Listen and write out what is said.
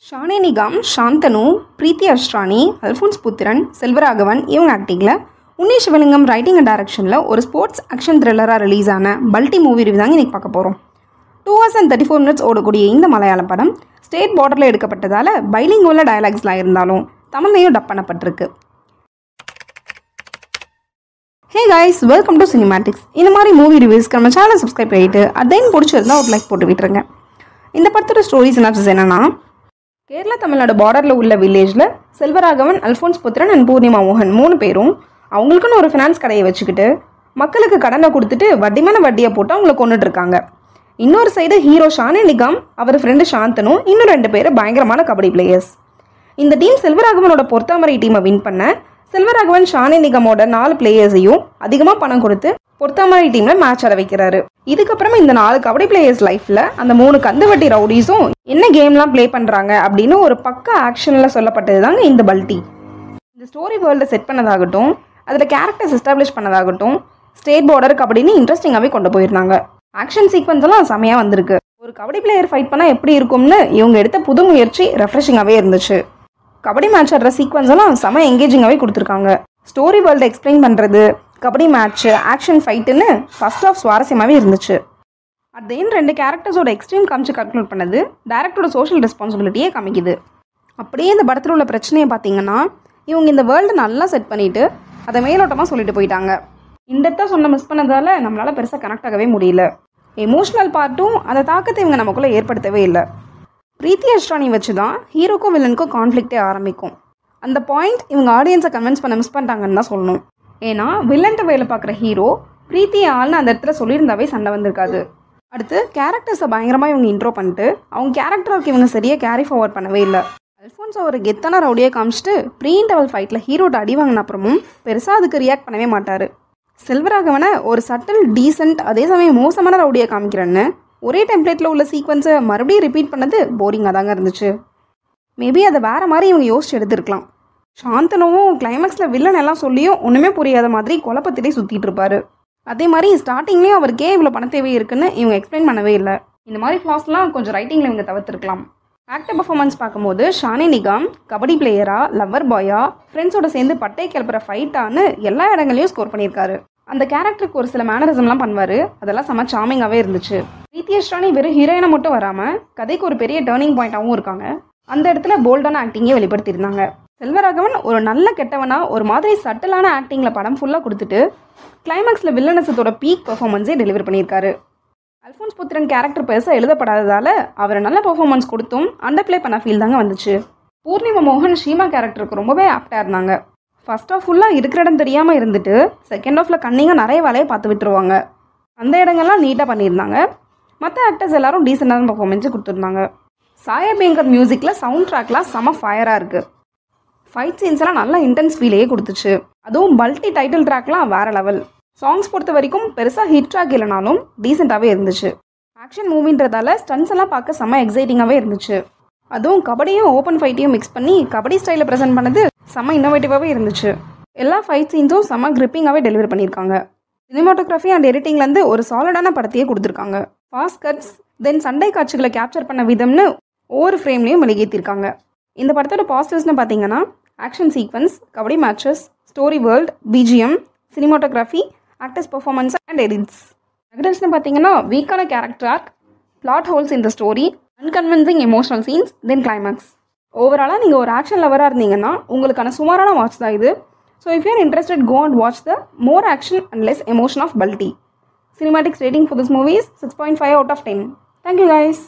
ஷானே நிகாம், சாந்தனு, பிரீத்தி அஷ்ரானி, அல்ஃபோன்ஸ் புத்திரன், செல்வராகவன் இவங்க ஆக்டிங்கில் உன்னி சிவலிங்கம் writing and டைரக்ஷனில் ஒரு ஸ்போர்ட்ஸ் ஆக்ஷன் த்ரில்லராக ரிலீஸ் ஆன பல்டி மூவி ரிவ்யூ தாங்க இன்றைக்கி பார்க்க போகிறோம். 2 hours and 34 minutes ஓடக்கூடிய இந்த மலையாள படம் ஸ்டேட் பார்டரில் எடுக்கப்பட்டதால் பைலிங்குவல் டயலாக்ஸ்லாம் இருந்தாலும் தமிழ்லையும் டப் பண்ணப்பட்டிருக்கு. Hey guys, welcome to cinematics. இந்த மாதிரி மூவி ரிவ்யூஸ்க்கு நம்ம சேனலை சப்ஸ்கிரைப் பண்ணிவிட்டு அதையும் பிடிச்சிருந்தா ஒரு லைக் போட்டு விட்டுருங்க. இந்த படத்தோட ஸ்டோரி சினாப்சிஸ் என்னன்னா, கேரளா தமிழ்நாடு பார்டரில் உள்ள வில்லேஜில் செல்வராகவன், அல்ஃபோன்ஸ் புத்திரன் அண்ட் பூர்ணிமா மோகன் 3 பேரும் அவங்களுக்குன்னு ஒரு ஃபினான்ஸ் கடையை வச்சுக்கிட்டு மக்களுக்கு கடனை கொடுத்துட்டு வட்டி மேலே வட்டியை போட்டு அவங்கள கொண்டுட்டு இருக்காங்க. இன்னொரு சைடு ஹீரோ ஷானே நிகாம், அவர் ஃப்ரெண்டு சாந்தனும் இன்னும் 2 பேர் பயங்கரமான கபடி பிளேயர்ஸ். இந்த டீம் செல்வராகவனோட பொறுத்தாமரை டீமை வின் பண்ண செல்வராகவன் ஷானே நிகாமோட 4 பிளேயர்ஸையும் அதிகமாக பணம் கொடுத்து பொறுத்தாமரை டீமில் மேட்ச் ஆட வைக்கிறாரு. இதுக்கப்புறமா இந்த 4 கபடி பிளேயர்ஸ் லைஃப்பில் அந்த 3 கந்து வட்டி ரவுடிஸும் என்ன கேம்லாம் ப்ளே பண்ணுறாங்க அப்படின்னு ஒரு பக்கா ஆக்ஷனில் சொல்லப்பட்டது தாங்க இந்த பல்டி. இந்த ஸ்டோரி வேர்ல்டை செட் பண்ணதாகட்டும், அதில் கேரக்டர்ஸ் எஸ்டாப்ளிஷ் பண்ணதாகட்டும், ஸ்டேட் பார்டர் கபடின்னு இன்ட்ரெஸ்டிங்காகவே கொண்டு போயிருந்தாங்க. ஆக்ஷன் சீக்வன்ஸ் எல்லாம் செமையாக வந்திருக்கு. ஒரு கபடி பிளேயர் ஃபைட் பண்ணால் எப்படி இருக்கும்னு இவங்க எடுத்த புது முயற்சி ரெஃப்ரெஷிங்காகவே இருந்துச்சு. கபடி மேட்ச் ஆடுற சீக்வன்ஸ் எல்லாம் செம எங்கேஜிங்காகவே கொடுத்துருக்காங்க. ஸ்டோரி வேர்ல்டை எக்ஸ்பிளைன் பண்ணுறது, கபடி மேட்ச்சு, ஆக்ஷன் ஃபைட்டுன்னு ஃபர்ஸ்ட் ஆஃப் சுவாரஸ்யமாகவே இருந்துச்சு. அட் த எண்ட் 2 கேரக்டர்ஸோட எக்ஸ்ட்ரீம் காமிச்சு கன்க்ளூட் பண்ணது டேரக்டரோட சோஷியல் ரெஸ்பான்சிபிலிட்டியே காமிக்குது. அப்படியே இந்த படத்தில் உள்ள பிரச்சனையை பார்த்தீங்கன்னா, இவங்க இந்த வேர்ல்டு நல்லா செட் பண்ணிவிட்டு அதை மேலோட்டமாக சொல்லிட்டு போயிட்டாங்க. இன்டெப்த்தாக சொன்ன மிஸ் பண்ணதால் நம்மளால் பெருசாக கனெக்ட் ஆகவே முடியல. எமோஷ்னல் பார்ட்டும் அந்த தாக்கத்தை இவங்க நமக்குள்ளே ஏற்படுத்தவே இல்லை. பிரீத்தி அஷ்ரானி வச்சு தான் ஹீரோக்கும் வில்லனுக்கும் கான்ஃப்ளிக்டே ஆரம்பிக்கும். அந்த பாயிண்ட் இவங்க ஆடியன்ஸை கன்வின்ஸ் பண்ண மிஸ் பண்ணிட்டாங்கன்னு தான் சொல்லணும். ஏன்னா வில்லன்ட்ட வேலை பார்க்குற ஹீரோ பிரீத்தியை ஆள்னு அந்த இடத்துல சொல்லியிருந்தாவே சண்டை வந்திருக்காது. அடுத்து கேரக்டர்ஸை பயங்கரமாக இவங்க இன்ட்ரோ பண்ணிட்டு அவங்க கேரக்டருக்கு இவங்க சரியாக கேரி ஃபார்வர்ட் பண்ணவே இல்லை. அல்ஃபோன்ஸ் ஒரு கெத்தான ரவுடியை காமிச்சிட்டு ப்ரீ இன்டர்வல் ஃபைட்டில் ஹீரோட அடி வாங்கின அப்புறமும் பெருசாக அதுக்கு ரியாக்ட் பண்ணவே மாட்டார். செல்வராகவனை ஒரு சட்டில், டீசென்ட், அதே சமயம் மோசமான ரவுடியை காமிக்கிறேன்னு ஒரே டெம்ப்ளேட்டில் உள்ள சீக்வன்ஸை மறுபடியும் ரிப்பீட் பண்ணது போரிங்காக தாங்க இருந்துச்சு. மேபி அதை வேறு மாதிரி இவங்க யோசிச்சு எடுத்துருக்கலாம். சாந்தனுவும் கிளைமேக்ஸில் வில்லன் எல்லாம் சொல்லியும் ஒன்றுமே புரியாத மாதிரி குழப்பத்திலே சுற்றிட்டு இருப்பார். அதே மாதிரி ஸ்டார்டிங்லேயும் அவருக்கே இவ்வளோ பண தேவை இருக்குன்னு இவங்க எக்ஸ்பிளைன் பண்ணவே இல்லை. இந்த மாதிரி ஃப்ளாஸ்லாம் கொஞ்சம் ரைட்டிங்கில் இவங்க தவிர்த்துருக்கலாம். ஆக்டர் பர்ஃபார்மன்ஸ் பார்க்கும்போது ஷானே நிகாம் கபடி பிளேயரா, லவ்வர் பாயா, ஃப்ரெண்ட்ஸோட சேர்ந்து பட்டை கிளப்புற ஃபைட்டான்னு எல்லா இடங்களையும் ஸ்கோர் பண்ணியிருக்காரு. அந்த கேரக்டருக்கு ஒரு சில மேனரிசம்லாம் பண்ணுவார். அதெல்லாம் செம்ம சாமிங்காகவே இருந்துச்சு. பிரீத்தி அஷ்ரானி வெறும் ஹீரோயினை மட்டும் வராமல் கதைக்கு ஒரு பெரிய டேர்னிங் பாயிண்ட்டாகவும் இருக்காங்க. அந்த இடத்துல போல்டான ஆக்டிங்கே வெளிப்படுத்தியிருந்தாங்க. செல்வராகவன் ஒரு நல்ல கெட்டவனா ஒரு மாதிரி சட்டிலான ஆக்டிங்கில் படம் ஃபுல்லாக கொடுத்துட்டு கிளைமேக்ஸில் வில்லனசத்தோட பீக் பெர்ஃபார்மன்ஸே டெலிவர் பண்ணியிருக்காரு. அல்ஃபோன்ஸ் புத்திரன் கேரக்டர் பெருசாக எழுதப்படாததால் அவரை நல்ல பெர்ஃபார்மன்ஸ் கொடுத்தும் அண்டர் ப்ளே பண்ண ஃபீல் தாங்க வந்துச்சு. பூர்ணிமா மோகன் ஷீமா கேரக்டருக்கு ரொம்பவே ஆப்டாக இருந்தாங்க. ஃபர்ஸ்ட் ஆஃப் ஃபுல்லாக இருக்கிற இடம் தெரியாமல் இருந்துட்டு செகண்ட் ஆஃபில் கன்னிங்காக நிறைய வேலையை பார்த்து விட்டுருவாங்க. அந்த இடங்கள்லாம் நீட்டாக பண்ணியிருந்தாங்க. மற்ற ஆக்டர்ஸ் எல்லாரும் டீசெண்டான பெர்ஃபார்மன்ஸு கொடுத்துருந்தாங்க. சாயபேங்கர் மியூசிக்கில் சவுண்ட் ட்ராக்லாம் செம ஃபயராக இருக்குது. ஃபைட் சீன்ஸ்லாம் நல்லா இன்டென்ஸ் ஃபீலையே கொடுத்துச்சு. அதுவும் பல்டி டைட்டில் ட்ராக்லாம் வேறு லெவல். சாங்ஸ் பொறுத்த வரைக்கும் பெருசாக ஹிட் ட்ராக் இல்லைனாலும் டீசெண்டாகவே இருந்துச்சு. ஆக்ஷன் மூவின்றதால ஸ்டன்ஸ் எல்லாம் பார்க்க செம்ம எக்ஸைட்டிங்காகவே இருந்துச்சு. அதுவும் கபடியும் ஓப்பன் ஃபைட்டையும் மிக்ஸ் பண்ணி கபடி ஸ்டைலில் ப்ரெசென்ட் பண்ணது செம்ம இன்னோவேட்டிவாகவே இருந்துச்சு. எல்லா ஃபைட் சீன்ஸும் செம்ம கிரிப்பிங்காகவே டெலிவரி பண்ணியிருக்காங்க. சினிமாட்டோகிராஃபி அண்ட் எடிட்டிங்லேருந்து ஒரு சாலிடான படத்தையே கொடுத்துருக்காங்க. ஃபாஸ்ட் கட்ஸ், தென் சண்டை காட்சிகளை கேப்சர் பண்ண விதம்னு ஒவ்வொரு ஃப்ரேம்லேயும் மெழுகேற்றிருக்காங்க. இந்த படத்தோட பாசிட்டிவ்ஸ்னு பார்த்தீங்கன்னா, action sequence, kabaddi matches, story world, BGM, cinematography, actors performance and edits. நெகட்டிவ்ஸ்னு பார்த்தீங்கன்னா, வீக்கான கேரக்டர் ஆர்க், பிளாட் ஹோல்ஸ் இந்த story, unconvincing emotional scenes, then climax. ஓவராலாக நீங்கள் ஒரு ஆக்ஷன் லவராக இருந்தீங்கன்னா உங்களுக்கான சுமாரான வாட்ச் தான் இது. So if you are interested, go and watch the more action and less emotion of Balti. Cinematics rating for this movie is 6.5 out of 10. Thank you guys.